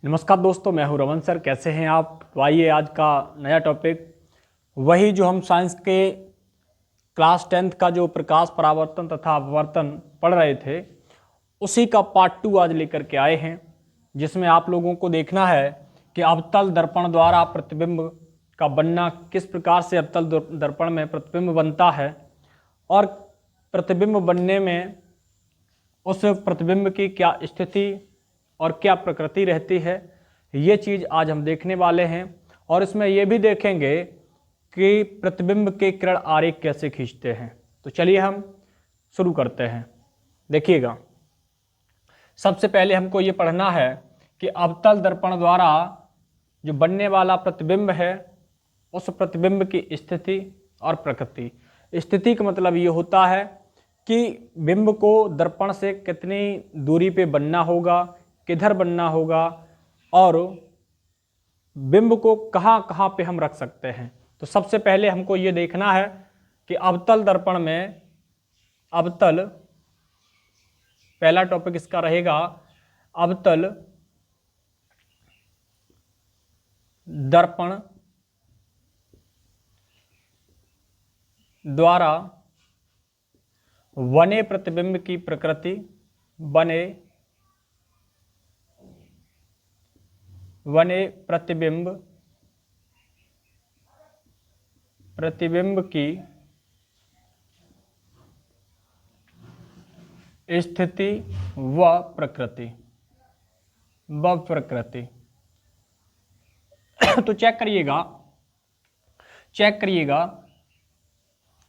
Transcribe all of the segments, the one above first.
नमस्कार दोस्तों, मैं हूं रमन सर। कैसे हैं आप? तो आइए आज का नया टॉपिक, वही जो हम साइंस के क्लास 10th का जो प्रकाश परावर्तन तथा अपवर्तन पढ़ रहे थे, उसी का पार्ट 2 आज लेकर के आए हैं, जिसमें आप लोगों को देखना है कि अवतल दर्पण द्वारा प्रतिबिंब का बनना, किस प्रकार से अवतल दर्पण में प्रतिबिंब बनता है और प्रतिबिंब बनने में उस प्रतिबिंब की क्या स्थिति और क्या प्रकृति रहती है। ये चीज़ आज हम देखने वाले हैं और इसमें ये भी देखेंगे कि प्रतिबिंब के किरण आरेख कैसे खींचते हैं। तो चलिए हम शुरू करते हैं। देखिएगा, सबसे पहले हमको ये पढ़ना है कि अवतल दर्पण द्वारा जो बनने वाला प्रतिबिंब है, उस प्रतिबिंब की स्थिति और प्रकृति। स्थिति का मतलब ये होता है कि बिंब को दर्पण से कितनी दूरी पे बनना होगा, किधर बनना होगा और बिंब को कहाँ कहाँ पे हम रख सकते हैं। तो सबसे पहले हमको ये देखना है कि अवतल दर्पण में पहला टॉपिक इसका रहेगा अवतल दर्पण द्वारा बने प्रतिबिंब की प्रकृति, बने प्रतिबिंब की स्थिति व प्रकृति तो चेक करिएगा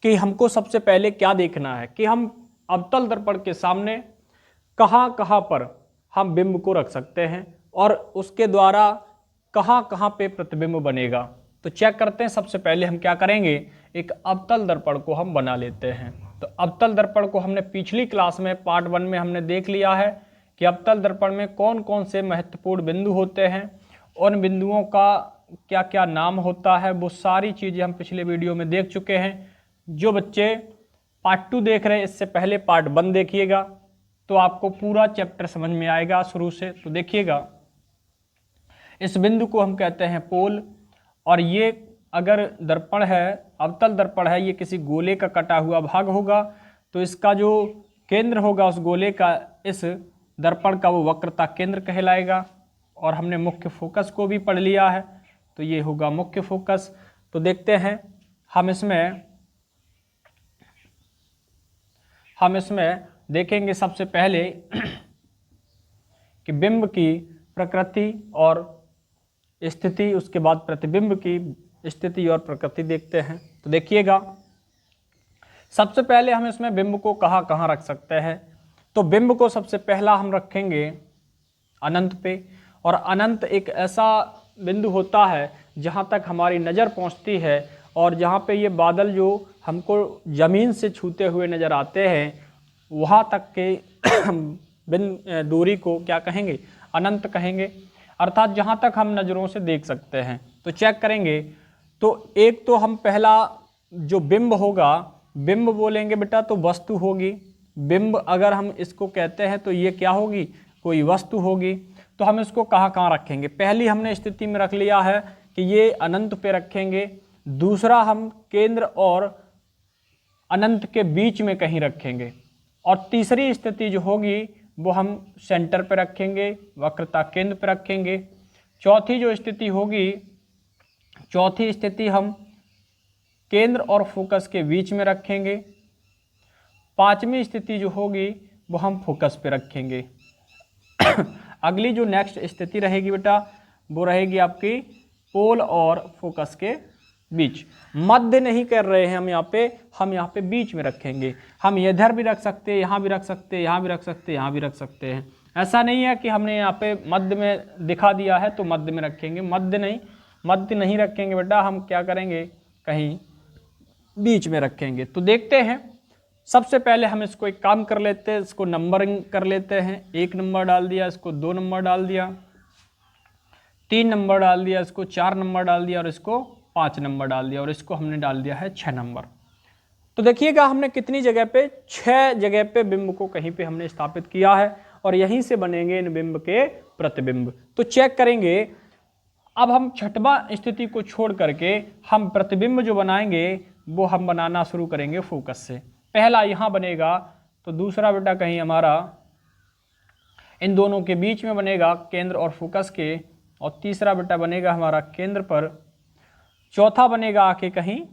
कि हमको सबसे पहले क्या देखना है कि हम अवतल दर्पण के सामने कहाँ कहाँ पर हम बिंब को रख सकते हैं और उसके द्वारा कहाँ कहाँ पे प्रतिबिंब बनेगा। तो चेक करते हैं। सबसे पहले हम क्या करेंगे, एक अवतल दर्पण को हम बना लेते हैं। तो अवतल दर्पण को हमने पिछली क्लास में पार्ट 1 में हमने देख लिया है कि अवतल दर्पण में कौन कौन से महत्वपूर्ण बिंदु होते हैं, उन बिंदुओं का क्या क्या नाम होता है, वो सारी चीज़ें हम पिछले वीडियो में देख चुके हैं। जो बच्चे पार्ट 2 देख रहे हैं, इससे पहले पार्ट 1 देखिएगा तो आपको पूरा चैप्टर समझ में आएगा शुरू से। तो देखिएगा, इस बिंदु को हम कहते हैं पोल, और ये अगर दर्पण है, अवतल दर्पण है, ये किसी गोले का कटा हुआ भाग होगा, तो इसका जो केंद्र होगा उस गोले का, इस दर्पण का, वो वक्रता केंद्र कहलाएगा। और हमने मुख्य फोकस को भी पढ़ लिया है, तो ये होगा मुख्य फोकस। तो देखते हैं हम इसमें देखेंगे सबसे पहले कि बिंब की प्रकृति और स्थिति, उसके बाद प्रतिबिंब की स्थिति और प्रकृति देखते हैं। तो देखिएगा, सबसे पहले हम इसमें बिंब को कहाँ कहाँ रख सकते हैं। तो बिंब को सबसे पहला हम रखेंगे अनंत पे, और अनंत एक ऐसा बिंदु होता है जहाँ तक हमारी नज़र पहुँचती है और जहाँ पे ये बादल जो हमको ज़मीन से छूते हुए नज़र आते हैं, वहाँ तक के दूरी को क्या कहेंगे, अनंत कहेंगे। अर्थात जहाँ तक हम नज़रों से देख सकते हैं। तो चेक करेंगे, तो एक तो हम पहला जो बिंब होगा, बिंब बोलेंगे बेटा तो वस्तु होगी। बिंब अगर हम इसको कहते हैं तो ये क्या होगी, कोई वस्तु होगी। तो हम इसको कहाँ कहाँ रखेंगे, पहली हमने स्थिति में रख लिया है कि ये अनंत पे रखेंगे। दूसरा, हम केंद्र और अनंत के बीच में कहीं रखेंगे। और तीसरी स्थिति जो होगी वो हम सेंटर पे रखेंगे, वक्रता केंद्र पे रखेंगे। चौथी जो स्थिति होगी, चौथी स्थिति हम केंद्र और फोकस के बीच में रखेंगे। पांचवी स्थिति जो होगी वो हम फोकस पे रखेंगे। अगली जो नेक्स्ट स्थिति रहेगी बेटा, वो रहेगी आपकी पोल और फोकस के बीच। मध्य नहीं कर रहे हैं हम यहाँ पे बीच में रखेंगे। हम इधर भी रख सकते हैं, यहाँ भी रख सकते हैं, यहाँ भी रख सकते हैं, यहाँ भी रख सकते हैं। ऐसा नहीं है कि हमने यहाँ पे मध्य में दिखा दिया है तो मध्य में रखेंगे, मध्य नहीं रखेंगे बेटा, हम क्या करेंगे, कहीं बीच में रखेंगे। तो देखते हैं, सबसे पहले हम इसको एक काम कर लेते हैं, इसको नंबरिंग कर लेते हैं। 1 नंबर डाल दिया, इसको 2 नंबर डाल दिया, 3 नंबर डाल दिया, इसको 4 नंबर डाल दिया और इसको 5 नंबर डाल दिया, और इसको हमने डाल दिया है 6 नंबर। तो देखिएगा हमने कितनी जगह पे, 6 जगह पे बिंब को कहीं पे हमने स्थापित किया है। और यहीं से बनेंगे इन बिंब के प्रतिबिंब। तो चेक करेंगे, अब हम छठवां स्थिति को छोड़ करके हम प्रतिबिंब जो बनाएंगे वो हम बनाना शुरू करेंगे फोकस से। पहला यहाँ बनेगा, तो दूसरा बेटा कहीं हमारा इन दोनों के बीच में बनेगा केंद्र और फोकस के, और तीसरा बेटा बनेगा हमारा केंद्र पर, चौथा बनेगा आके कहीं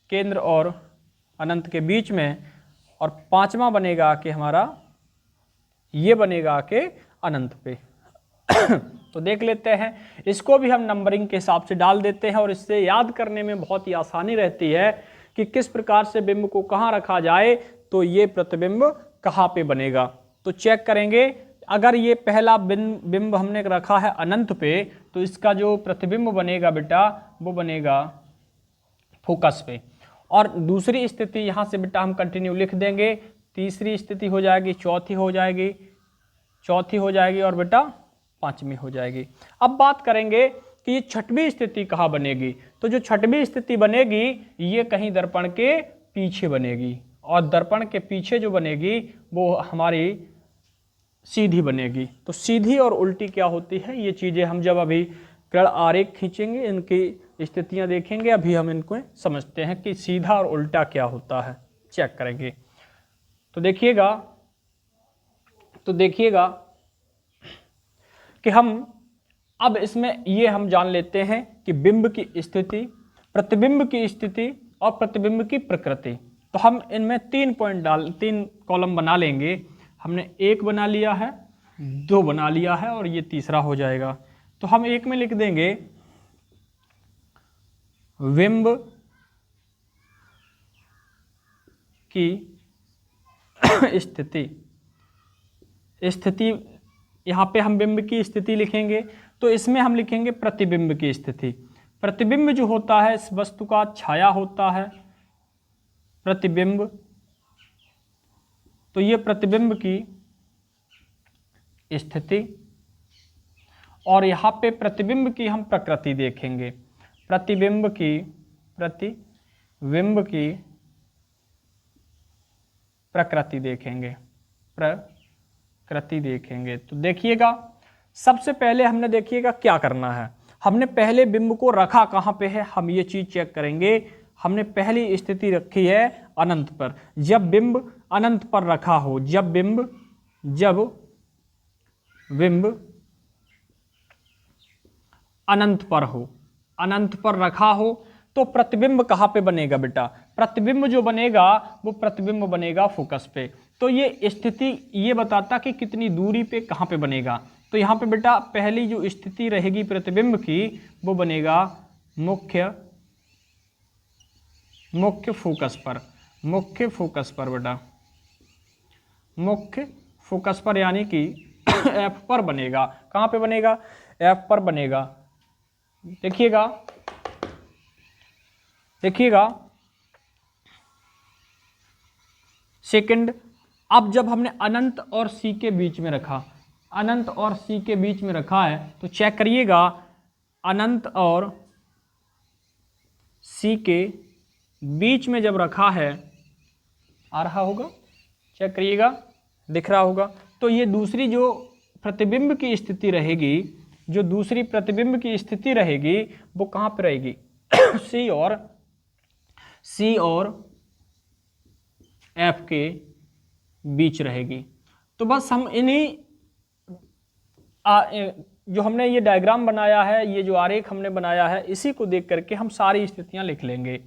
केंद्र और अनंत के बीच में, और पांचवा बनेगा आके हमारा ये बनेगा आके अनंत पे। तो देख लेते हैं, इसको भी हम नंबरिंग के हिसाब से डाल देते हैं और इससे याद करने में बहुत ही आसानी रहती है कि किस प्रकार से बिंब को कहाँ रखा जाए तो ये प्रतिबिंब कहाँ पे बनेगा। तो चेक करेंगे, अगर ये पहला बिंब हमने रखा है अनंत पे, तो इसका जो प्रतिबिंब बनेगा बेटा वो बनेगा फोकस पे। और दूसरी स्थिति यहाँ से बेटा हम कंटिन्यू लिख देंगे, तीसरी स्थिति हो जाएगी, चौथी हो जाएगी और बेटा पांचवी हो जाएगी। अब बात करेंगे कि ये छठवीं स्थिति कहाँ बनेगी। तो जो छठवीं स्थिति बनेगी ये कहीं दर्पण के पीछे बनेगी, और दर्पण के पीछे जो बनेगी वो हमारी सीधी बनेगी। तो सीधी और उल्टी क्या होती है ये चीज़ें हम जब अभी किरण आरेख खींचेंगे इनकी स्थितियां देखेंगे, अभी हम इनको समझते हैं कि सीधा और उल्टा क्या होता है। चेक करेंगे तो देखिएगा कि हम अब इसमें ये हम जान लेते हैं कि बिंब की स्थिति, प्रतिबिंब की स्थिति और प्रतिबिंब की प्रकृति। तो हम इनमें 3 कॉलम बना लेंगे। हमने 1 बना लिया है, 2 बना लिया है और ये तीसरा हो जाएगा। तो हम 1 में लिख देंगे बिंब की स्थिति, यहाँ पे हम बिंब की स्थिति लिखेंगे, तो इसमें हम लिखेंगे प्रतिबिंब की स्थिति। प्रतिबिंब जो होता है इस वस्तु का छाया होता है प्रतिबिंब, तो ये प्रतिबिंब की स्थिति, और यहाँ पे प्रतिबिंब की हम प्रकृति देखेंगे। प्रतिबिंब की प्रकृति देखेंगे। तो देखिएगा, सबसे पहले हमने देखिएगा क्या करना है। हमने पहले बिंब को रखा कहाँ पे है, हम ये चीज चेक करेंगे। हमने पहली स्थिति रखी है अनंत पर। जब बिंब अनंत पर रखा हो, जब बिंब अनंत पर हो, अनंत पर रखा हो, तो प्रतिबिंब कहाँ पे बनेगा बेटा? प्रतिबिंब जो बनेगा वो प्रतिबिंब बनेगा फोकस पे। तो ये स्थिति ये बताता कि कितनी दूरी पे कहाँ पे बनेगा। तो यहाँ पे बेटा पहली जो स्थिति रहेगी प्रतिबिंब की वो बनेगा मुख्य फोकस पर। मुख्य फोकस पर बेटा, मुख्य फोकस पर, यानी कि एफ पर बनेगा। कहाँ पे बनेगा? एफ पर बनेगा। देखिएगा सेकंड, अब जब हमने अनंत और सी के बीच में रखा, अनंत और सी के बीच में रखा है, तो चेक करिएगा अनंत और सी के बीच में जब रखा है, आ रहा होगा, चेक करिएगा, दिख रहा होगा। तो ये दूसरी जो प्रतिबिंब की स्थिति रहेगी, जो दूसरी प्रतिबिंब की स्थिति रहेगी वो कहाँ पे रहेगी? सी और एफ के बीच रहेगी। तो बस हम इन्हीं जो हमने ये डायग्राम बनाया है, ये जो आरेख हमने बनाया है, इसी को देख करके हम सारी स्थितियां लिख लेंगे।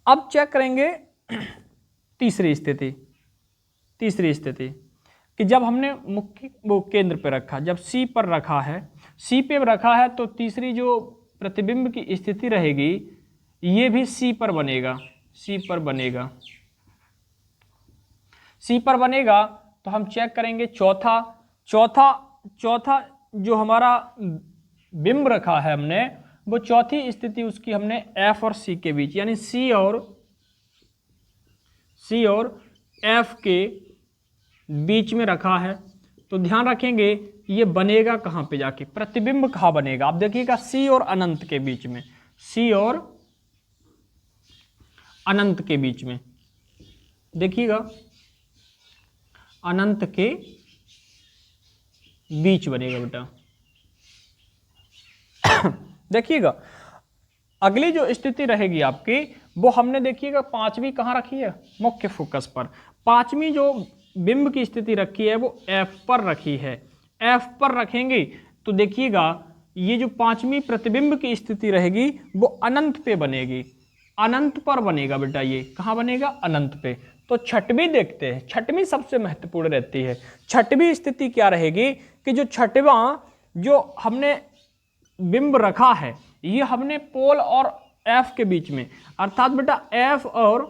अब चेक करेंगे तीसरी स्थिति कि जब हमने मुख्य वो केंद्र पर रखा, जब सी पर रखा है, सी पे रखा है, तो तीसरी जो प्रतिबिंब की स्थिति रहेगी ये भी सी पर बनेगा। सी पर बनेगा तो हम चेक करेंगे चौथा जो हमारा बिंब रखा है हमने, वो चौथी स्थिति उसकी हमने एफ और सी के बीच, यानी सी और एफ के बीच में रखा है। तो ध्यान रखेंगे ये बनेगा कहाँ पे जाके, प्रतिबिंब कहाँ बनेगा? आप देखिएगा सी और अनंत के बीच में, सी और अनंत के बीच में, देखिएगा अनंत के बीच बनेगा बेटा। देखिएगा अगली जो स्थिति रहेगी आपकी वो हमने देखिएगा पांचवी कहाँ रखी है, मुख्य फोकस पर। पांचवी जो बिंब की स्थिति रखी है वो F पर रखी है। F पर रखेंगे तो देखिएगा ये जो पांचवी प्रतिबिंब की स्थिति रहेगी वो अनंत पे बनेगी, अनंत पर बनेगा बेटा। ये कहाँ बनेगा, अनंत पे। तो छठवीं देखते हैं, छठवीं सबसे महत्वपूर्ण रहती है। छठवीं स्थिति क्या रहेगी कि जो छठवां जो हमने बिंब रखा है ये हमने पोल और F के बीच में, अर्थात बेटा F और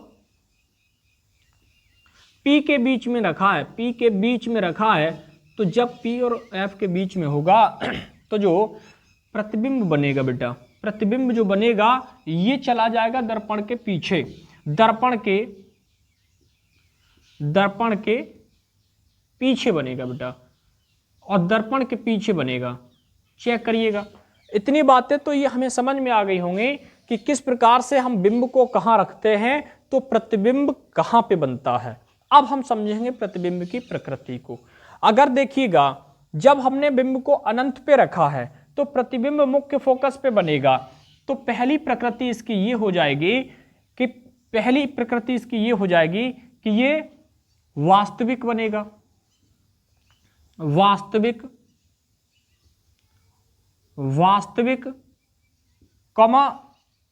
P के बीच में रखा है, P के बीच में रखा है। तो जब P और F के बीच में होगा तो जो प्रतिबिंब बनेगा बेटा, प्रतिबिंब जो बनेगा ये चला जाएगा दर्पण के पीछे, दर्पण के पीछे बनेगा बेटा, और दर्पण के पीछे बनेगा। चेक करिएगा। इतनी बातें तो ये हमें समझ में आ गई होंगी कि किस प्रकार से हम बिंब को कहाँ रखते हैं तो प्रतिबिंब कहाँ पे बनता है। अब हम समझेंगे प्रतिबिंब की प्रकृति को। अगर देखिएगा जब हमने बिंब को अनंत पे रखा है तो प्रतिबिंब मुख्य फोकस पे बनेगा। तो पहली प्रकृति इसकी ये हो जाएगी कि ये वास्तविक बनेगा, वास्तविक कमा।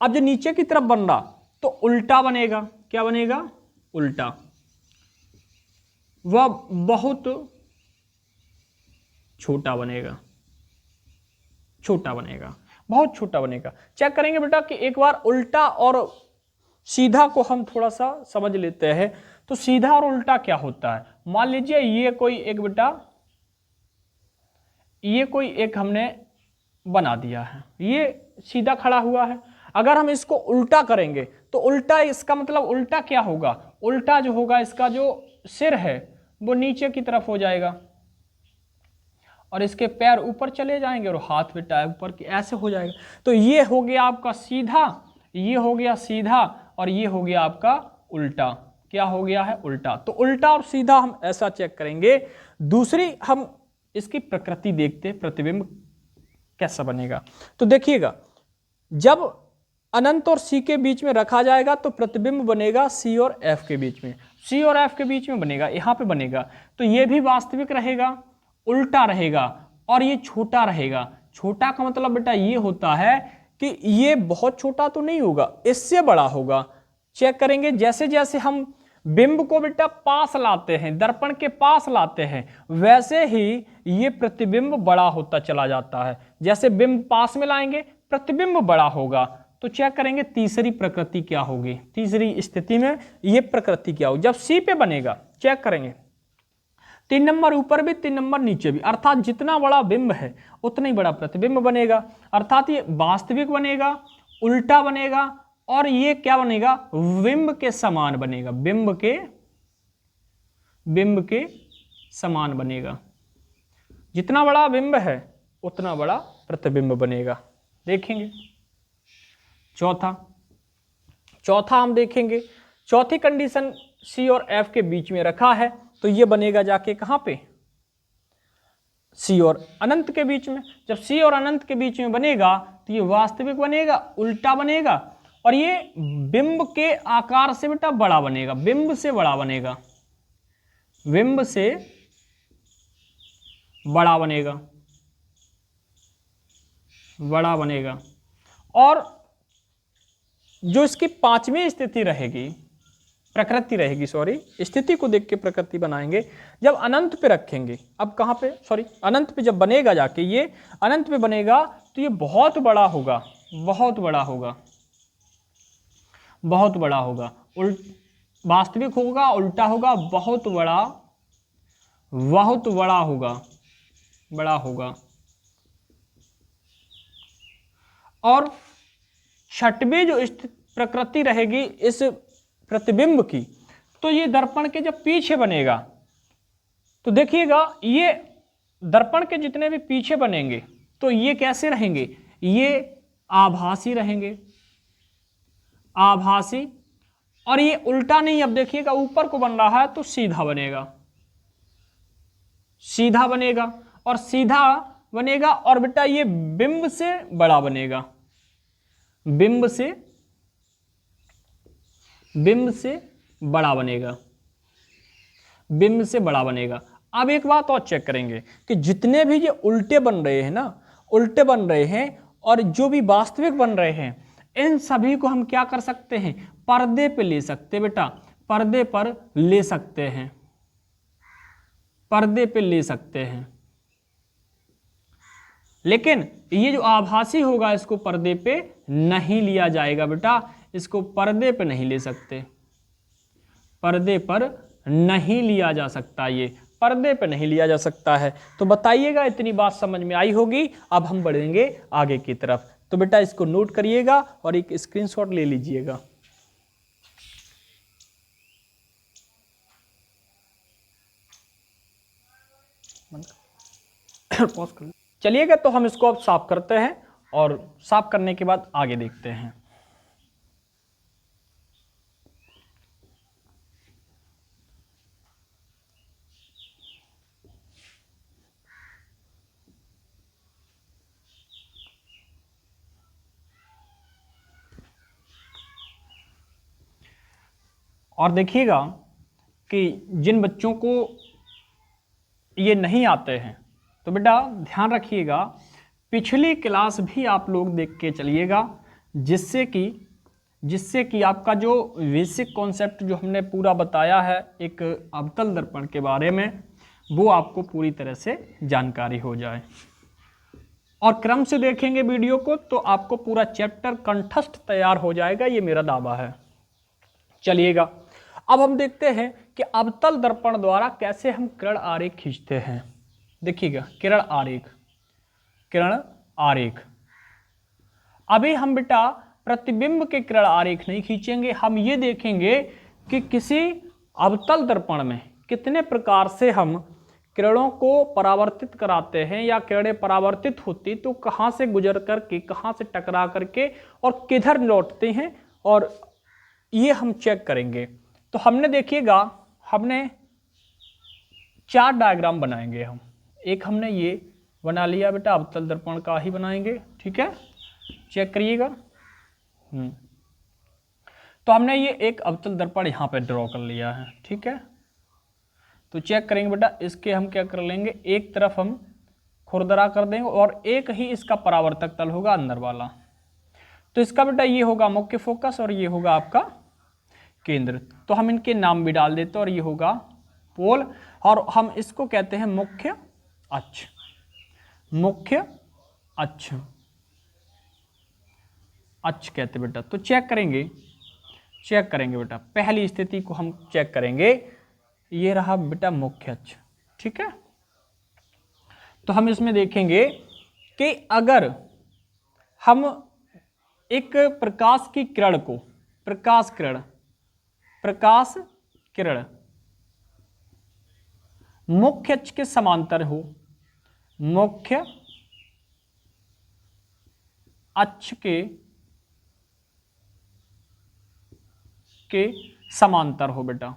अब जो नीचे की तरफ बन रहा तो उल्टा बनेगा। क्या बनेगा, उल्टा। वह बहुत छोटा बनेगा, बहुत छोटा बनेगा। चेक करेंगे बेटा कि एक बार उल्टा और सीधा को हम थोड़ा सा समझ लेते हैं। तो सीधा और उल्टा क्या होता है, मान लीजिए ये कोई एक हमने बना दिया है, ये सीधा खड़ा हुआ है। अगर हम इसको उल्टा करेंगे तो उल्टा, इसका मतलब उल्टा क्या होगा, उल्टा जो होगा इसका जो सिर है वो नीचे की तरफ हो जाएगा और इसके पैर ऊपर चले जाएंगे और हाथ बेटा ऊपर की ऐसे हो जाएगा। तो ये हो गया आपका सीधा, ये हो गया सीधा, और ये हो गया आपका उल्टा। क्या हो गया है, उल्टा। तो उल्टा और सीधा हम ऐसा चेक करेंगे। दूसरी हम इसकी प्रकृति देखते हैं, प्रतिबिंब कैसा बनेगा। तो देखिएगा जब अनंत और C के बीच में रखा जाएगा तो प्रतिबिंब बनेगा C और F के बीच में, C और F के बीच में बनेगा, यहाँ पे बनेगा। तो ये भी वास्तविक रहेगा, उल्टा रहेगा, और ये छोटा रहेगा। छोटा का मतलब बेटा ये होता है कि ये बहुत छोटा तो नहीं होगा, इससे बड़ा होगा। चेक करेंगे जैसे जैसे हम बिंब को बेटा पास लाते हैं, दर्पण के पास लाते हैं, वैसे ही ये प्रतिबिंब बड़ा होता चला जाता है। जैसे बिंब पास में लाएंगे प्रतिबिंब बड़ा होगा। तो चेक करेंगे तीसरी प्रकृति क्या होगी, तीसरी स्थिति में ये प्रकृति क्या होगी जब C पे बनेगा। चेक करेंगे 3 नंबर ऊपर भी 3 नंबर नीचे भी, अर्थात जितना बड़ा बिंब है उतना ही बड़ा प्रतिबिंब बनेगा। अर्थात ये वास्तविक बनेगा, उल्टा बनेगा, और ये क्या बनेगा, बिंब के समान बनेगा, बिंब के समान बनेगा। जितना बड़ा बिंब है उतना बड़ा प्रतिबिंब बनेगा। देखेंगे चौथा हम देखेंगे। चौथी कंडीशन C और F के बीच में रखा है तो ये बनेगा जाके कहां पे, C और अनंत के बीच में। जब C और अनंत के बीच में बनेगा तो ये वास्तविक बनेगा, उल्टा बनेगा, और ये बिंब के आकार से बेटा बड़ा बनेगा, बिंब से बड़ा बनेगा, बिंब से बड़ा बनेगा। और जो इसकी पांचवी स्थिति रहेगी, प्रकृति रहेगी, स्थिति को देख के प्रकृति बनाएंगे। जब अनंत पे रखेंगे, अब कहां पे, अनंत पे जब बनेगा जाके, ये अनंत पे बनेगा तो ये बहुत बड़ा होगा, वास्तविक होगा, उल्टा होगा, बहुत बड़ा होगा। और छठवीं जो प्रकृति रहेगी इस प्रतिबिंब की, तो ये दर्पण के जब पीछे बनेगा तो देखिएगा ये दर्पण के जितने भी पीछे बनेंगे तो ये कैसे रहेंगे, ये आभासी रहेंगे, आभासी। और ये उल्टा नहीं, अब देखिएगा ऊपर को बन रहा है तो सीधा बनेगा, और सीधा बनेगा, और बेटा ये बिंब से बड़ा बनेगा, बिंब से बड़ा बनेगा, बिंब से बड़ा बनेगा। अब एक बात और चेक करेंगे कि जितने भी ये उल्टे बन रहे हैं ना, उल्टे बन रहे हैं और जो भी वास्तविक बन रहे हैं, इन सभी को हम क्या कर सकते हैं, पर्दे पे ले सकते हैं बेटा, पर्दे पर ले सकते हैं, पर्दे पे ले सकते हैं। लेकिन ये जो आभासी होगा इसको पर्दे पे नहीं लिया जाएगा बेटा, इसको पर्दे पे नहीं ले सकते, पर्दे पर नहीं लिया जा सकता, ये पर्दे पे नहीं लिया जा सकता है। तो बताइएगा इतनी बात समझ में आई होगी। अब हम बढ़ेंगे आगे की तरफ, तो बेटा इसको नोट करिएगा और एक स्क्रीनशॉट ले लीजिएगा। चलिएगा, तो हम इसको अब साफ करते हैं और साफ करने के बाद आगे देखते हैं। और देखिएगा कि जिन बच्चों को ये नहीं आते हैं तो बेटा ध्यान रखिएगा, पिछली क्लास भी आप लोग देख के चलिएगा, जिससे कि आपका जो बेसिक कॉन्सेप्ट जो हमने पूरा बताया है एक अवतल दर्पण के बारे में, वो आपको पूरी तरह से जानकारी हो जाए। और क्रम से देखेंगे वीडियो को तो आपको पूरा चैप्टर कंठस्थ तैयार हो जाएगा, ये मेरा दावा है। चलिएगा, अब हम देखते हैं कि अवतल दर्पण द्वारा कैसे हम किरण आरेख खींचते हैं। देखिएगा, किरण आरेख, किरण आरेख। अभी हम बेटा प्रतिबिंब के किरण आरेख नहीं खींचेंगे, हम ये देखेंगे कि किसी अवतल दर्पण में कितने प्रकार से हम किरणों को परावर्तित कराते हैं, या किरणें परावर्तित होती तो कहाँ से गुजर करके, कहाँ से टकरा करके और किधर लौटते हैं, और ये हम चेक करेंगे। तो हमने देखिएगा, हमने 4 डायग्राम बनाएंगे हम। एक हमने ये बना लिया बेटा, अवतल दर्पण का ही बनाएंगे, ठीक है, चेक करिएगा। तो हमने ये एक अवतल दर्पण यहाँ पे ड्रॉ कर लिया है, ठीक है। तो चेक करेंगे बेटा, इसके हम क्या कर लेंगे, एक तरफ हम खुरदरा कर देंगे और एक ही इसका परावर्तक तल होगा अंदर वाला। तो इसका बेटा ये होगा मुख्य फोकस और ये होगा आपका केंद्र। तो हम इनके नाम भी डाल देते हैं, और ये होगा पोल, और हम इसको कहते हैं मुख्य अक्ष, मुख्य अक्ष, अक्ष कहते बेटा। तो चेक करेंगे बेटा, पहली स्थिति को हम चेक करेंगे, ये रहा बेटा मुख्य अक्ष, ठीक है। तो हम इसमें देखेंगे कि अगर हम एक प्रकाश की किरण को, प्रकाश किरण मुख्य अक्ष के समांतर हो, मुख्य अक्ष के समांतर हो बेटा,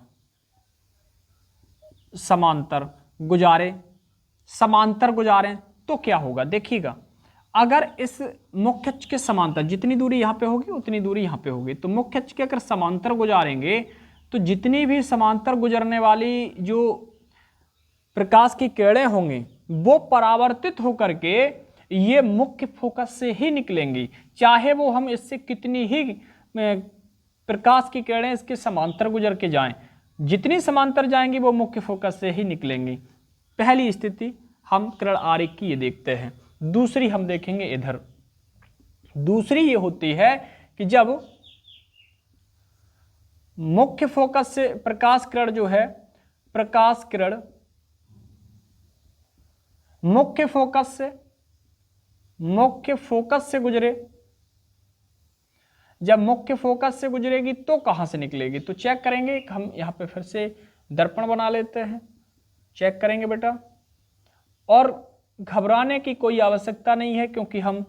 समांतर गुजारें तो क्या होगा, देखिएगा, अगर इस मुख्य अक्ष के समांतर जितनी दूरी यहाँ पे होगी उतनी दूरी यहाँ पे होगी, तो मुख्य अक्ष के अगर समांतर गुजारेंगे तो जितनी भी समांतर गुजरने वाली जो प्रकाश की किरणें होंगी वो परावर्तित होकर के ये मुख्य फोकस से ही निकलेंगी, चाहे वो हम इससे कितनी ही प्रकाश की किरणें इसके समांतर गुजर के जाएं, जितनी समांतर जाएंगी वो मुख्य फोकस से ही निकलेंगी। पहली स्थिति हम किरण आरेख की ये देखते हैं। दूसरी हम देखेंगे इधर, दूसरी ये होती है कि जब मुख्य फोकस से प्रकाश किरण जो है, प्रकाश किरण मुख्य फोकस से गुजरे, जब मुख्य फोकस से गुजरेगी तो कहां से निकलेगी, तो चेक करेंगे। हम यहां पे फिर से दर्पण बना लेते हैं, चेक करेंगे बेटा, और घबराने की कोई आवश्यकता नहीं है क्योंकि हम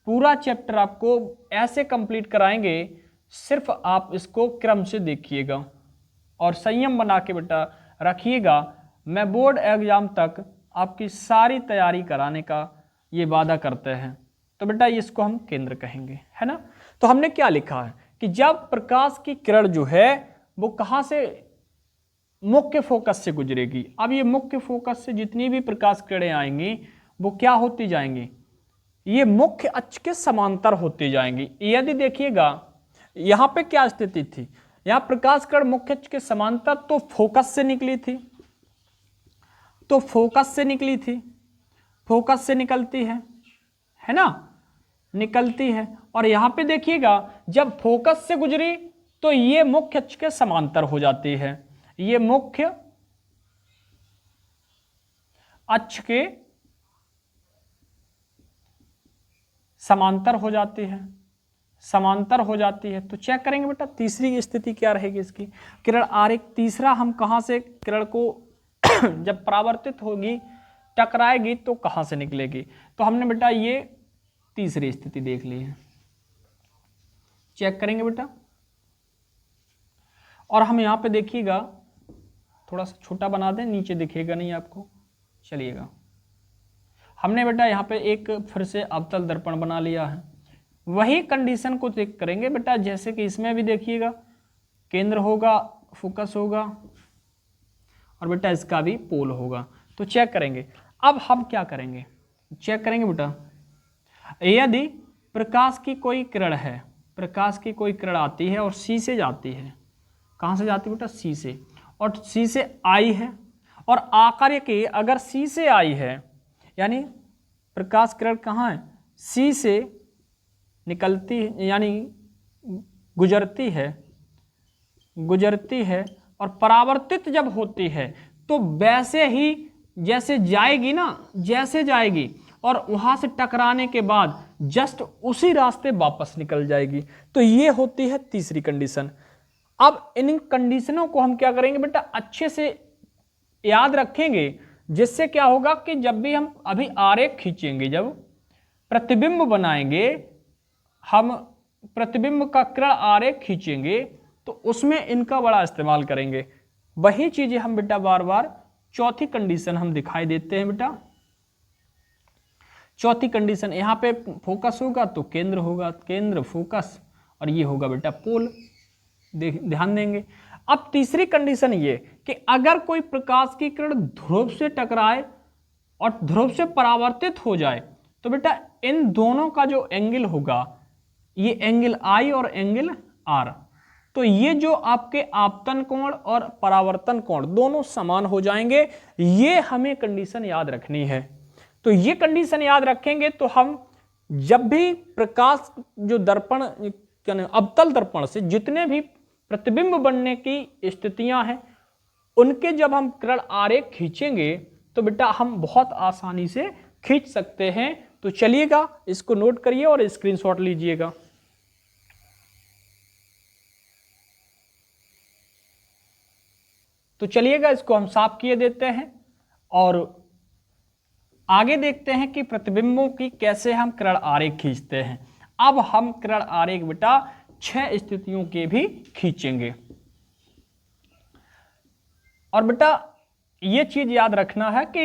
पूरा चैप्टर आपको ऐसे कंप्लीट कराएंगे, सिर्फ आप इसको क्रम से देखिएगा और संयम बना के बेटा रखिएगा। मैं बोर्ड एग्जाम तक आपकी सारी तैयारी कराने का ये वादा करते हैं। तो बेटा इसको हम केंद्र कहेंगे, है ना। तो हमने क्या लिखा है कि जब प्रकाश की किरण जो है वो कहाँ से, मुख्य फोकस से गुजरेगी। अब ये मुख्य फोकस से जितनी भी प्रकाश किरणें आएंगी वो क्या होती जाएंगी, ये मुख्य अक्ष के समांतर होती जाएंगी। यदि देखिएगा यहां पे क्या स्थिति थी, यहां प्रकाश किरण मुख्य अक्ष के समांतर तो फोकस से निकली थी, तो फोकस से निकली थी, फोकस से निकलती है ना, निकलती है। और यहां पे देखिएगा जब फोकस से गुजरी तो ये मुख्य अक्ष के समांतर हो जाती है, ये मुख्य अक्ष के समांतर हो जाती है, समांतर हो जाती है। तो चेक करेंगे बेटा तीसरी स्थिति क्या रहेगी इसकी, किरण आरेख तीसरा हम कहां से किरण को जब परावर्तित होगी टकराएगी तो कहां से निकलेगी। तो हमने बेटा ये तीसरी स्थिति देख ली है, चेक करेंगे बेटा। और हम यहां पे देखिएगा थोड़ा सा छोटा बना दें, नीचे दिखेगा नहीं आपको, चलिएगा। हमने बेटा यहाँ पे एक फिर से अवतल दर्पण बना लिया है, वही कंडीशन को चेक करेंगे बेटा जैसे कि इसमें भी देखिएगा केंद्र होगा, फोकस होगा और बेटा इसका भी पोल होगा। तो चेक करेंगे। अब हम क्या करेंगे, चेक करेंगे बेटा यदि प्रकाश की कोई किरण है, प्रकाश की कोई किरण आती है और सी से जाती है, कहाँ से जाती है बेटा, सी से, और सी से आई है और आकर के अगर सी से आई है यानी प्रकाश किरण कहाँ है, सी से निकलती है यानी गुजरती है, गुजरती है और परावर्तित जब होती है तो वैसे ही जैसे जाएगी ना, जैसे जाएगी और वहां से टकराने के बाद जस्ट उसी रास्ते वापस निकल जाएगी। तो ये होती है तीसरी कंडीशन। अब इन कंडीशनों को हम क्या करेंगे बेटा अच्छे से याद रखेंगे, जिससे क्या होगा कि जब भी हम अभी आरेख खींचेंगे, जब प्रतिबिंब बनाएंगे, हम प्रतिबिंब का किरण आरेख खींचेंगे तो उसमें इनका बड़ा इस्तेमाल करेंगे। वही चीजें हम बेटा बार बार चौथी कंडीशन हम दिखाई देते हैं बेटा। चौथी कंडीशन यहां पे फोकस होगा तो केंद्र होगा, केंद्र फोकस, और ये होगा बेटा पोल, ध्यान देंगे। अब तीसरी कंडीशन ये कि अगर कोई प्रकाश की किरण ध्रुव से टकराए और ध्रुव से परावर्तित हो जाए तो बेटा इन दोनों का जो एंगल होगा, ये एंगल आई और एंगल आर, तो ये जो आपके आपतन कोण और परावर्तन कोण दोनों समान हो जाएंगे। ये हमें कंडीशन याद रखनी है। तो ये कंडीशन याद रखेंगे तो हम जब भी प्रकाश जो दर्पण अवतल दर्पण से जितने भी प्रतिबिंब बनने की स्थितियां हैं उनके जब हम किरण आरेख खींचेंगे तो बेटा हम बहुत आसानी से खींच सकते हैं। तो चलिएगा इसको नोट करिए और स्क्रीनशॉट लीजिएगा। तो चलिएगा इसको हम साफ किए देते हैं और आगे देखते हैं कि प्रतिबिंबों की कैसे हम किरण आरेख खींचते हैं। अब हम किरण आरेख बेटा 6 स्थितियों के भी खींचेंगे। और बेटा ये चीज याद रखना है कि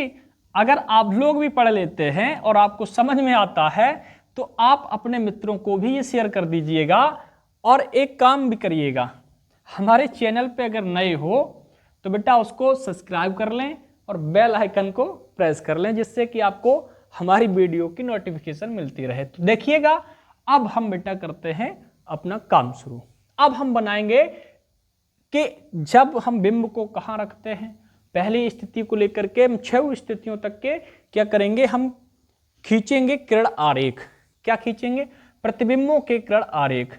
अगर आप लोग भी पढ़ लेते हैं और आपको समझ में आता है तो आप अपने मित्रों को भी ये शेयर कर दीजिएगा। और एक काम भी करिएगा, हमारे चैनल पे अगर नए हो तो बेटा उसको सब्सक्राइब कर लें और बेल आइकन को प्रेस कर लें, जिससे कि आपको हमारी वीडियो की नोटिफिकेशन मिलती रहे। तो देखिएगा अब हम बेटा करते हैं अपना काम शुरू। अब हम बनाएंगे कि जब हम बिंब को कहाँ रखते हैं, पहली स्थिति को लेकर के हम 6 स्थितियों तक के क्या करेंगे, हम खींचेंगे किरण आरेख। क्या खींचेंगे, प्रतिबिंबों के किरण आरेख।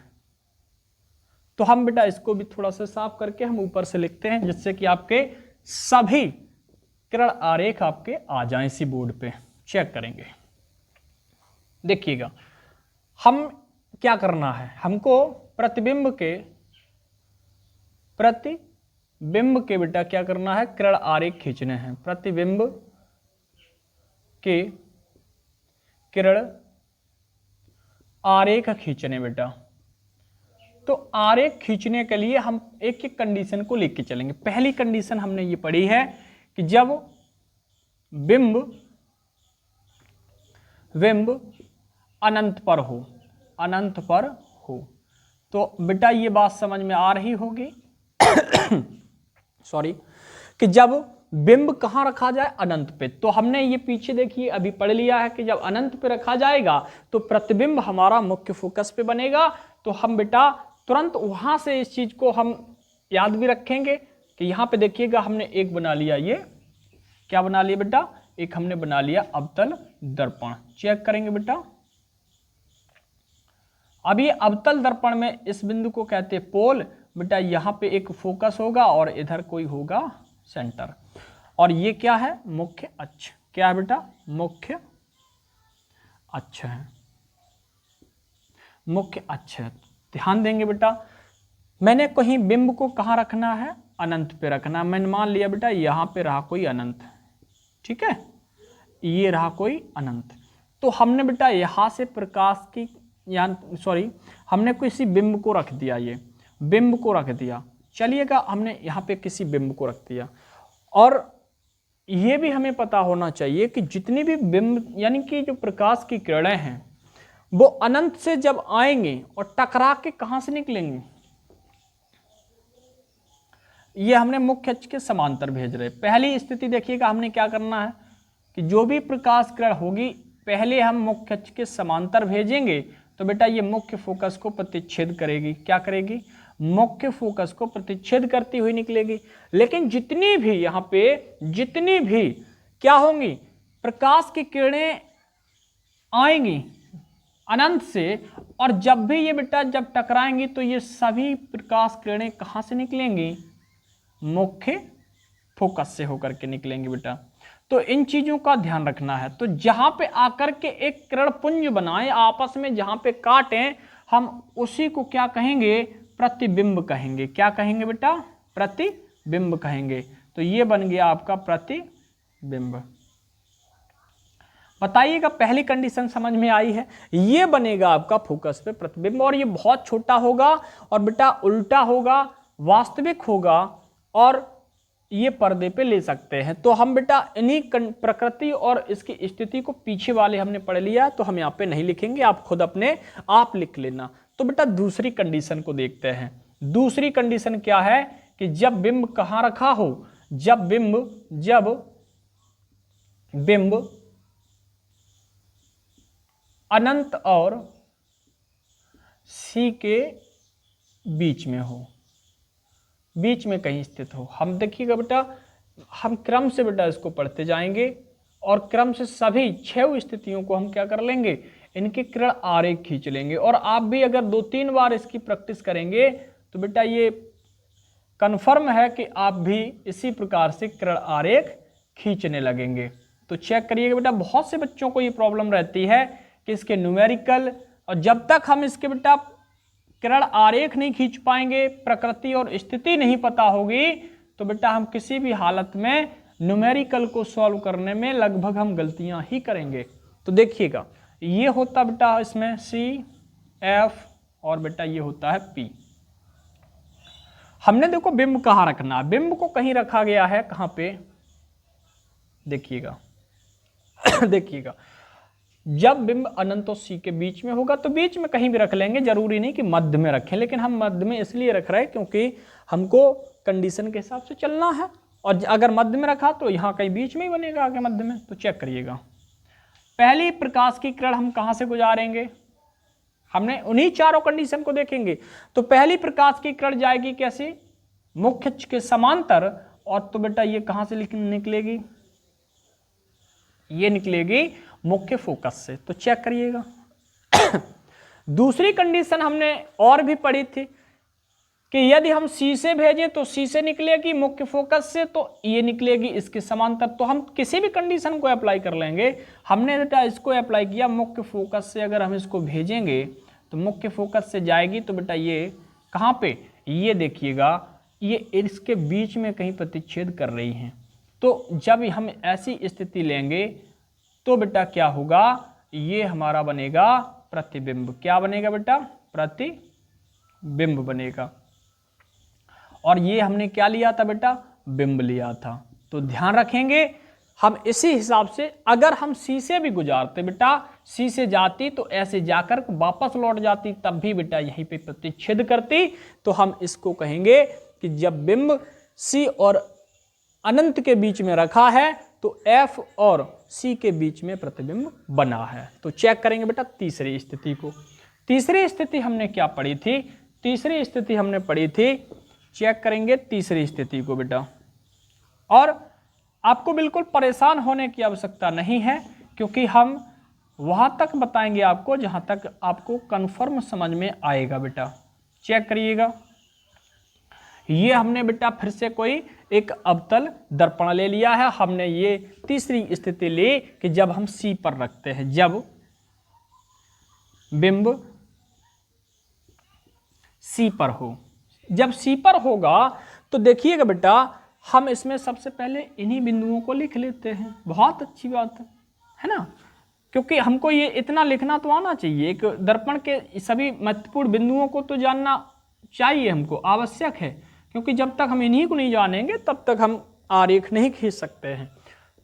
तो हम बेटा इसको भी थोड़ा सा साफ करके हम ऊपर से लिखते हैं, जिससे कि आपके सभी किरण आरेख आपके आ जाएं इसी बोर्ड पे। चेक करेंगे, देखिएगा हम क्या करना है, हमको प्रतिबिंब के बेटा क्या करना है, किरण आरेख खींचने हैं। प्रतिबिंब के किरण आरेख खींचने बेटा। तो आरेख खींचने के लिए हम एक एक कंडीशन को लेके चलेंगे। पहली कंडीशन हमने ये पढ़ी है कि जब बिंब बिंब अनंत पर हो, अनंत पर हो। तो बेटा ये बात समझ में आ रही होगी सॉरी, कि जब बिंब कहाँ रखा जाए, अनंत पे। तो हमने ये पीछे देखिए अभी पढ़ लिया है कि जब अनंत पे रखा जाएगा तो प्रतिबिंब हमारा मुख्य फोकस पे बनेगा। तो हम बेटा तुरंत वहां से इस चीज को हम याद भी रखेंगे कि यहाँ पे देखिएगा हमने एक बना लिया, ये क्या बना लिया बेटा, एक हमने बना लिया अवतल दर्पण। चेक करेंगे बेटा, अब ये अवतल दर्पण में इस बिंदु को कहते हैं पोल। बेटा यहाँ पे एक फोकस होगा और इधर कोई होगा सेंटर, और ये क्या है, मुख्य अक्ष। क्या है बेटा, मुख्य अक्ष है, मुख्य अक्ष है। ध्यान देंगे बेटा, मैंने कहीं बिंब को कहाँ रखना है, अनंत पे रखना। मैंने मान लिया बेटा यहाँ पे रहा कोई अनंत, ठीक है, ये रहा कोई अनंत। तो हमने बेटा यहाँ से प्रकाश की हमने किसी बिंब को रख दिया, ये बिंब को रख दिया। चलिएगा हमने यहाँ पे किसी बिंब को रख दिया, और ये भी हमें पता होना चाहिए कि जितनी भी बिंब यानी कि जो प्रकाश की किरणें हैं वो अनंत से जब आएंगे और टकरा के कहाँ से निकलेंगे, ये हमने मुख्य अक्ष के समांतर भेज रहे। पहली स्थिति देखिएगा हमने क्या करना है कि जो भी प्रकाश किरण होगी पहले हम मुख्य अक्ष के समांतर भेजेंगे, तो बेटा ये मुख्य फोकस को प्रतिच्छेद करेगी। क्या करेगी, मुख्य फोकस को प्रतिच्छेद करती हुई निकलेगी। लेकिन जितनी भी यहाँ पे जितनी भी क्या होंगी, प्रकाश की किरणें आएंगी अनंत से, और जब भी ये बेटा जब टकराएंगी तो ये सभी प्रकाश किरणें कहाँ से निकलेंगी, मुख्य फोकस से होकर के निकलेंगे बेटा। तो इन चीजों का ध्यान रखना है। तो जहां पे आकर के एक किरण पुंज बनाए आपस में, जहां पे काटें, हम उसी को क्या कहेंगे, प्रतिबिंब कहेंगे। क्या कहेंगे बेटा, प्रतिबिंब कहेंगे। तो ये बन गया आपका प्रतिबिंब। बताइएगा पहली कंडीशन समझ में आई है, ये बनेगा आपका फोकस पे प्रतिबिंब, और ये बहुत छोटा होगा और बेटा उल्टा होगा, वास्तविक होगा, और ये पर्दे पे ले सकते हैं। तो हम बेटा इन्हीं प्रकृति और इसकी स्थिति को पीछे वाले हमने पढ़ लिया, तो हम यहाँ पे नहीं लिखेंगे, आप खुद अपने आप लिख लेना। तो बेटा दूसरी कंडीशन को देखते हैं। दूसरी कंडीशन क्या है कि जब बिंब कहाँ रखा हो, जब बिंब अनंत और सी के बीच में हो, बीच में कहीं स्थित हो। हम देखिएगा बेटा, हम क्रम से बेटा इसको पढ़ते जाएंगे और क्रम से सभी 6 स्थितियों को हम क्या कर लेंगे, इनके किरण आरेख खींच लेंगे। और आप भी अगर 2-3 बार इसकी प्रैक्टिस करेंगे तो बेटा ये कन्फर्म है कि आप भी इसी प्रकार से किरण आरेख खींचने लगेंगे। तो चेक करिएगा बेटा, बहुत से बच्चों को ये प्रॉब्लम रहती है कि इसके न्यूमेरिकल, और जब तक हम इसके बेटा किरण आरेख नहीं खींच पाएंगे, प्रकृति और स्थिति नहीं पता होगी, तो बेटा हम किसी भी हालत में न्यूमेरिकल को सॉल्व करने में लगभग हम गलतियां ही करेंगे। तो देखिएगा ये होता बेटा इसमें CF, और बेटा ये होता है P। हमने देखो बिंब कहाँ रखना, बिंब को कहीं रखा गया है, कहाँ पे देखिएगा देखिएगा जब बिंब अनंत और सी के बीच में होगा तो बीच में कहीं भी रख लेंगे, जरूरी नहीं कि मध्य में रखें, लेकिन हम मध्य में इसलिए रख रहे हैं क्योंकि हमको कंडीशन के हिसाब से चलना है। और अगर मध्य में रखा तो यहाँ कहीं बीच में ही बनेगा आगे मध्य में। तो चेक करिएगा, पहली प्रकाश की किरण हम कहाँ से गुजारेंगे, हमने उन्हीं चारों कंडीशन को देखेंगे। तो पहली प्रकाश की किरण जाएगी कैसे, मुख्य अक्ष के समांतर, और तो बेटा ये कहाँ से निकलेगी, ये निकलेगी मुख्य फोकस से। तो चेक करिएगा दूसरी कंडीशन हमने और भी पढ़ी थी कि यदि हम सी से भेजें तो सी से निकलेगी, मुख्य फोकस से तो ये निकलेगी इसके समांतर। तो हम किसी भी कंडीशन को अप्लाई कर लेंगे। हमने बेटा इसको अप्लाई किया, मुख्य फोकस से अगर हम इसको भेजेंगे तो मुख्य फोकस से जाएगी, तो बेटा ये कहाँ पे, ये देखिएगा ये इसके बीच में कहीं प्रतिच्छेद कर रही हैं। तो जब हम ऐसी स्थिति लेंगे तो बेटा क्या होगा, ये हमारा बनेगा प्रतिबिंब। क्या बनेगा बेटा, प्रतिबिंब बनेगा। और ये हमने क्या लिया था बेटा, बिंब लिया था। तो ध्यान रखेंगे हम इसी हिसाब से अगर हम सी से भी गुजारते बेटा, सी से जाती तो ऐसे जाकर वापस लौट जाती, तब भी बेटा यहीं पे प्रतिच्छेद करती, तो हम इसको कहेंगे कि जब बिंब सी और अनंत के बीच में रखा है तो एफ और सी के बीच में प्रतिबिंब बना है। तो चेक करेंगे बेटा तीसरी स्थिति को। तीसरी स्थिति हमने क्या पढ़ी थी? तीसरी स्थिति हमने पढ़ी थी, चेक करेंगे तीसरी स्थिति को बेटा। और आपको बिल्कुल परेशान होने की आवश्यकता नहीं है, क्योंकि हम वहां तक बताएंगे आपको जहां तक आपको कंफर्म समझ में आएगा बेटा। चेक करिएगा, ये हमने बेटा फिर से कोई एक अवतल दर्पण ले लिया है। हमने ये तीसरी स्थिति ली कि जब हम सी पर रखते हैं, जब बिंब सी पर हो, जब सी पर होगा तो देखिएगा बेटा, हम इसमें सबसे पहले इन्हीं बिंदुओं को लिख लेते हैं। बहुत अच्छी बात है ना, क्योंकि हमको ये इतना लिखना तो आना चाहिए, एक दर्पण के सभी महत्वपूर्ण बिंदुओं को तो जानना चाहिए, हमको आवश्यक है, क्योंकि जब तक हम इन्हीं को नहीं जानेंगे तब तक हम आरेख नहीं खींच सकते हैं।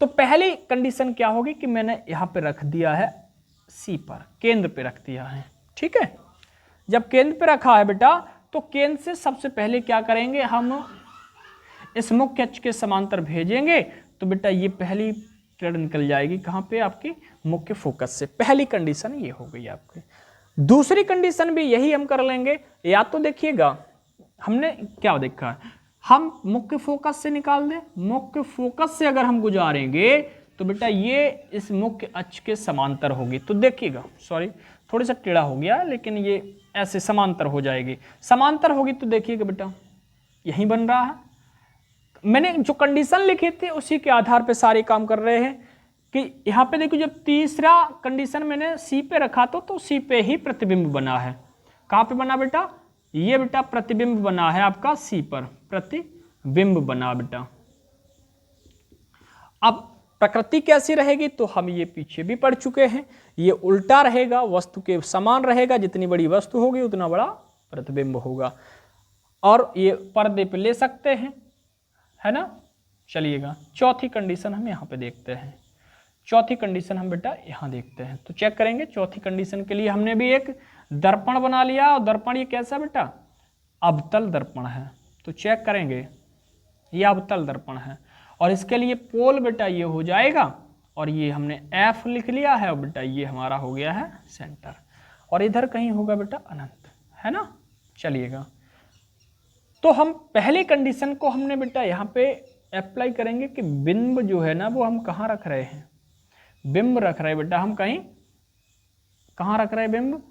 तो पहली कंडीशन क्या होगी कि मैंने यहाँ पे रख दिया है सी पर, केंद्र पे रख दिया है, ठीक है। जब केंद्र पे रखा है बेटा, तो केंद्र से सबसे पहले क्या करेंगे, हम इस मुख्य अक्ष के समांतर भेजेंगे, तो बेटा ये पहली किरण निकल जाएगी कहाँ पे, आपकी मुख्य फोकस से। पहली कंडीशन ये हो गई आपकी। दूसरी कंडीशन भी यही हम कर लेंगे, या तो देखिएगा हमने क्या देखा है, हम मुख्य फोकस से निकाल दें, मुख्य फोकस से अगर हम गुजारेंगे तो बेटा ये इस मुख्य अक्ष के समांतर होगी। तो देखिएगा, सॉरी थोड़ी सा टेढ़ा हो गया, लेकिन ये ऐसे समांतर हो जाएगी। समांतर होगी तो देखिएगा बेटा यही बन रहा है। मैंने जो कंडीशन लिखी थी उसी के आधार पे सारे काम कर रहे हैं कि यहाँ पे देखो, जब तीसरा कंडीशन मैंने सी पे रखा तो सी पे ही प्रतिबिंब बना है। कहाँ पे बना बेटा, ये बेटा प्रतिबिंब बना है आपका सी पर, प्रतिबिंब बना बेटा। अब प्रकृति कैसी रहेगी तो हम ये पीछे भी पढ़ चुके हैं, ये उल्टा रहेगा, वस्तु के समान रहेगा, जितनी बड़ी वस्तु होगी उतना बड़ा प्रतिबिंब होगा। और ये पर्दे पे ले सकते हैं, है ना। चलिएगा चौथी कंडीशन हम यहाँ पे देखते हैं। चौथी कंडीशन हम बेटा यहाँ देखते हैं, तो चेक करेंगे। चौथी कंडीशन के लिए हमने भी एक दर्पण बना लिया, और दर्पण ये कैसा बेटा, अवतल दर्पण है। तो चेक करेंगे, ये अवतल दर्पण है, और इसके लिए पोल बेटा ये हो जाएगा, और ये हमने एफ लिख लिया है, और बेटा ये हमारा हो गया है सेंटर, और इधर कहीं होगा बेटा अनंत, है ना। चलिएगा, तो हम पहली कंडीशन को हमने बेटा यहाँ पे अप्लाई करेंगे कि बिंब जो है ना वो हम कहाँ रख रहे हैं, बिंब रख रहे हैं बेटा हम कहीं, कहाँ रख रहे हैं बिंब,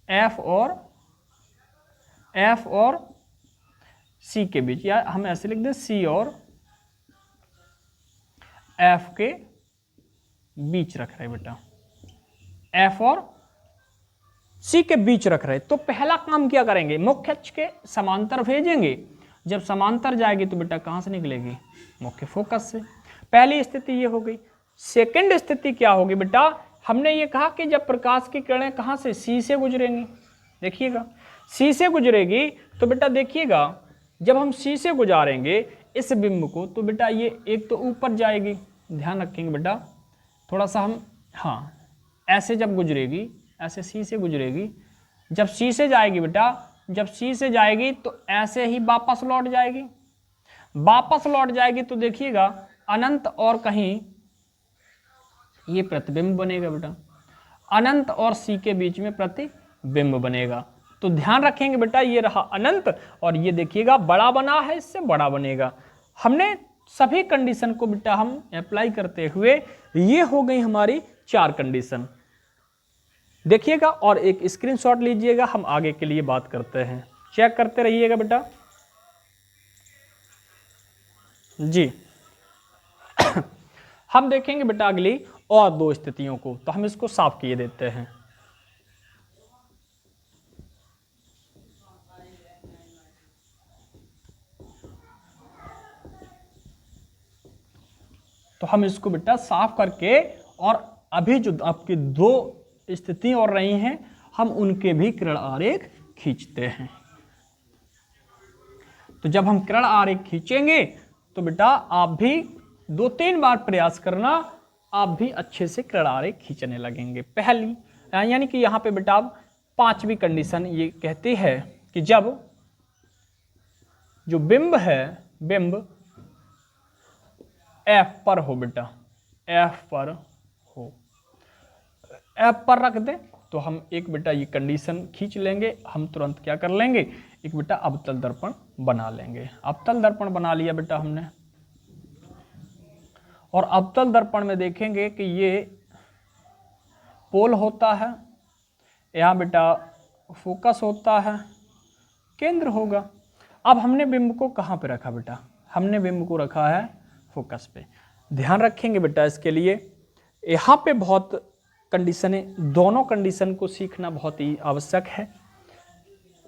एफ और सी के बीच, या हम ऐसे लिख दें सी और एफ के बीच रख रहे हैं बेटा, एफ और सी के बीच रख रहे। तो पहला काम क्या करेंगे, मुख्य अक्ष के समांतर भेजेंगे। जब समांतर जाएगी तो बेटा कहाँ से निकलेगी, मुख्य फोकस से। पहली स्थिति ये हो गई। सेकंड स्थिति क्या होगी बेटा, हमने ये कहा कि जब प्रकाश की किरणें कहाँ से, सी से गुजरेंगी। देखिएगा सी से गुजरेगी तो बेटा देखिएगा, जब हम सी से गुजारेंगे इस बिंब को, तो बेटा ये एक तो ऊपर जाएगी, ध्यान रखेंगे बेटा थोड़ा सा हम, हाँ ऐसे जब गुजरेगी, ऐसे सी से गुजरेगी, जब सी से जाएगी बेटा, जब सी से जाएगी तो ऐसे ही वापस लौट जाएगी। वापस लौट जाएगी तो देखिएगा अनंत और कहीं ये प्रतिबिंब बनेगा बेटा, अनंत और सी के बीच में प्रतिबिंब बनेगा। तो ध्यान रखेंगे बेटा, ये रहा अनंत, और ये देखिएगा बड़ा बना है, इससे बड़ा बनेगा। हमने सभी कंडीशन को बेटा हम अप्लाई करते हुए, ये हो गई हमारी 4 कंडीशन। देखिएगा और एक स्क्रीनशॉट लीजिएगा, हम आगे के लिए बात करते हैं। चेक करते रहिएगा बेटा जी। हम देखेंगे बेटा अगली और 2 स्थितियों को, तो हम इसको साफ किए देते हैं। तो हम इसको बेटा साफ करके, और अभी जो आपकी 2 स्थिति और रही हैं, हम उनके भी किरण आरेख खींचते हैं। तो जब हम किरण आरेख खींचेंगे तो बेटा आप भी 2-3 बार प्रयास करना, आप भी अच्छे से किनारे खींचने लगेंगे। पहली यानी कि यहाँ पे बेटा 5वीं कंडीशन ये कहती है कि जब जो बिंब है, बिंब F पर हो बेटा, F पर हो, F पर रख दे तो हम एक बेटा ये कंडीशन खींच लेंगे, हम तुरंत क्या कर लेंगे, एक बेटा अवतल दर्पण बना लेंगे। अवतल दर्पण बना लिया बेटा हमने, और अवतल दर्पण में देखेंगे कि ये पोल होता है, यहाँ बेटा फोकस होता है, केंद्र होगा। अब हमने बिंब को कहाँ पे रखा बेटा, हमने बिंब को रखा है फोकस पे। ध्यान रखेंगे बेटा इसके लिए, यहाँ पे बहुत कंडीशनें, दोनों कंडीशन को सीखना बहुत ही आवश्यक है।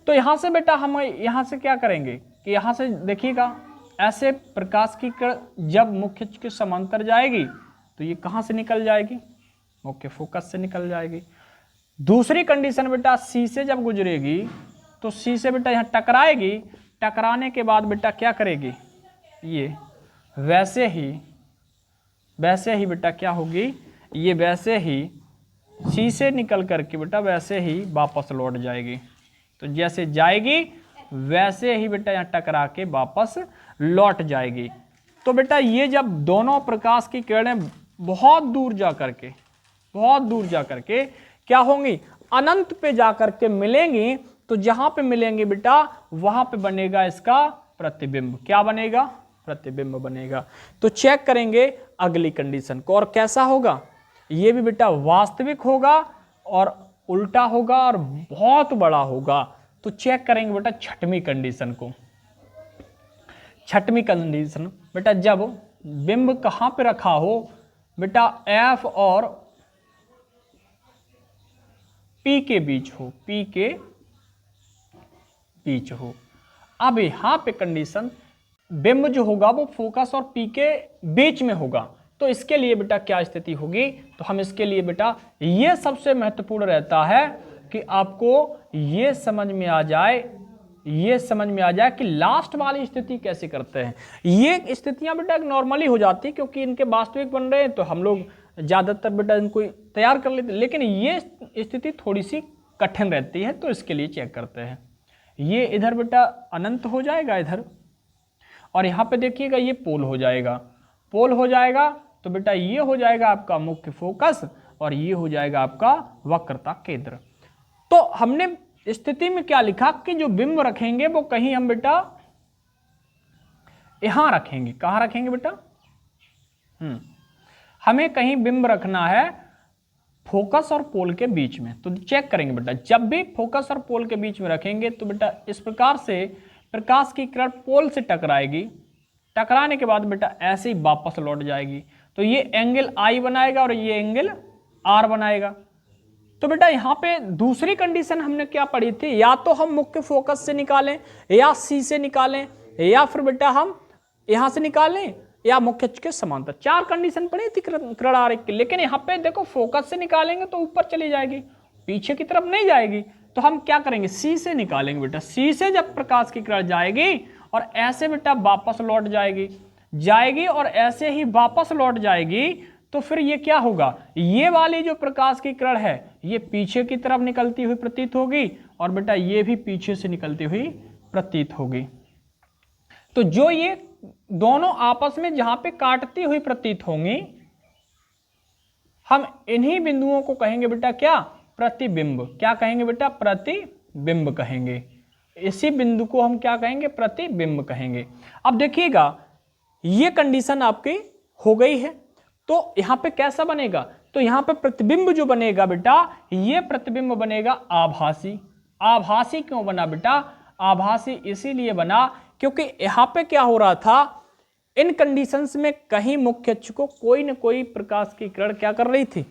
तो यहाँ से बेटा हम यहाँ से क्या करेंगे कि यहाँ से देखिएगा, ऐसे प्रकाश की किरण जब मुख्य अक्ष के समांतर जाएगी तो ये कहाँ से निकल जाएगी, मुख्य फोकस से निकल जाएगी। दूसरी कंडीशन बेटा सी से जब गुजरेगी तो सी से बेटा यहाँ टकराएगी, टकराने के बाद बेटा क्या करेगी, ये वैसे ही बेटा क्या होगी, ये वैसे ही सी से निकल करके बेटा वैसे ही वापस लौट जाएगी। तो जैसे जाएगी वैसे ही बेटा यहाँ टकरा के वापस लौट जाएगी। तो बेटा ये जब दोनों प्रकाश की किरणें बहुत दूर जा करके क्या होंगी, अनंत पे जा करके मिलेंगी, तो जहां पे मिलेंगे बेटा वहां पे बनेगा इसका प्रतिबिंब। क्या बनेगा, प्रतिबिंब बनेगा। तो चेक करेंगे अगली कंडीशन को, और कैसा होगा, ये भी बेटा वास्तविक होगा और उल्टा होगा और बहुत बड़ा होगा। तो चेक करेंगे बेटा छठवीं कंडीशन को। छठवीं कंडीशन बेटा जब बिंब कहां पे रखा हो बेटा, F और P के बीच हो, P के बीच हो। अब यहां पे कंडीशन बिंब जो होगा वो फोकस और P के बीच में होगा। तो इसके लिए बेटा क्या स्थिति होगी, तो हम इसके लिए बेटा ये सबसे महत्वपूर्ण रहता है कि आपको ये समझ में आ जाए कि लास्ट वाली स्थिति कैसे करते हैं। ये स्थितियां बेटा नॉर्मली हो जाती है क्योंकि इनके वास्तविक बन रहे हैं, तो हम लोग ज़्यादातर बेटा इनको तैयार कर लेते हैं, लेकिन ये स्थिति थोड़ी सी कठिन रहती है। तो इसके लिए चेक करते हैं, ये इधर बेटा अनंत हो जाएगा इधर, और यहाँ पे देखिएगा ये पोल हो जाएगा। पोल हो जाएगा तो बेटा ये हो जाएगा आपका मुख्य फोकस और ये हो जाएगा आपका वक्रता केंद्र। तो हमने स्थिति में क्या लिखा कि जो बिंब रखेंगे वो कहीं हम बेटा यहां रखेंगे। कहां रखेंगे बेटा, हमें कहीं बिंब रखना है फोकस और पोल के बीच में। तो चेक करेंगे बेटा, जब भी फोकस और पोल के बीच में रखेंगे तो बेटा इस प्रकार से प्रकाश की किरण पोल से टकराएगी, टकराने के बाद बेटा ऐसे ही वापस लौट जाएगी। तो ये एंगल I बनाएगा और ये एंगल R बनाएगा। तो बेटा यहाँ पे दूसरी कंडीशन हमने क्या पढ़ी थी, या तो हम मुख्य फोकस से निकालें या C से निकालें, या फिर बेटा हम यहाँ से निकालें या मुख्य अक्ष के समांतर। 4 कंडीशन पढ़ी थी किरण आरेख की। लेकिन यहाँ पे देखो फोकस से निकालेंगे तो ऊपर चली जाएगी, पीछे की तरफ नहीं जाएगी। तो हम क्या करेंगे, C से निकालेंगे बेटा। C से जब प्रकाश की किरण जाएगी और ऐसे बेटा वापस लौट जाएगी और ऐसे ही वापस लौट जाएगी, तो फिर ये क्या होगा, ये वाली जो प्रकाश की किरण है ये पीछे की तरफ निकलती हुई प्रतीत होगी और बेटा ये भी पीछे से निकलती हुई प्रतीत होगी। तो जो ये दोनों आपस में जहां पे काटती हुई प्रतीत होंगी, हम इन्हीं बिंदुओं को कहेंगे बेटा क्या, प्रतिबिंब। क्या कहेंगे बेटा, प्रतिबिंब कहेंगे। इसी बिंदु को हम क्या कहेंगे, प्रतिबिंब कहेंगे। अब देखिएगा ये कंडीशन आपकी हो गई है, तो यहां पे कैसा बनेगा, तो यहां पे प्रतिबिंब जो बनेगा बेटा, ये प्रतिबिंब बनेगा आभासी। आभासी क्यों बना बेटा, आभासी इसीलिए बना क्योंकि यहां पे क्या हो रहा था, इन कंडीशंस में कहीं मुख्य अक्ष को कोई न कोई प्रकाश की किरण क्या कर रही थी,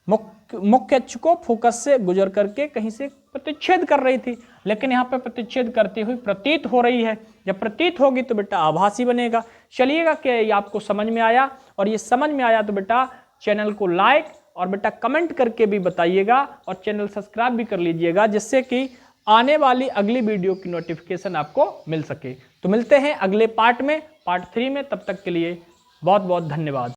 मुख्य अक्ष को फोकस से गुजर करके कहीं से प्रतिच्छेद कर रही थी। लेकिन यहाँ पे प्रतिच्छेद करती हुई प्रतीत हो रही है। जब प्रतीत होगी तो बेटा आभासी बनेगा। चलिएगा कि ये आपको समझ में आया, और ये समझ में आया तो बेटा चैनल को लाइक और बेटा कमेंट करके भी बताइएगा, और चैनल सब्सक्राइब भी कर लीजिएगा, जिससे कि आने वाली अगली वीडियो की नोटिफिकेशन आपको मिल सके। तो मिलते हैं अगले पार्ट में, पार्ट 3 में। तब तक के लिए बहुत बहुत धन्यवाद।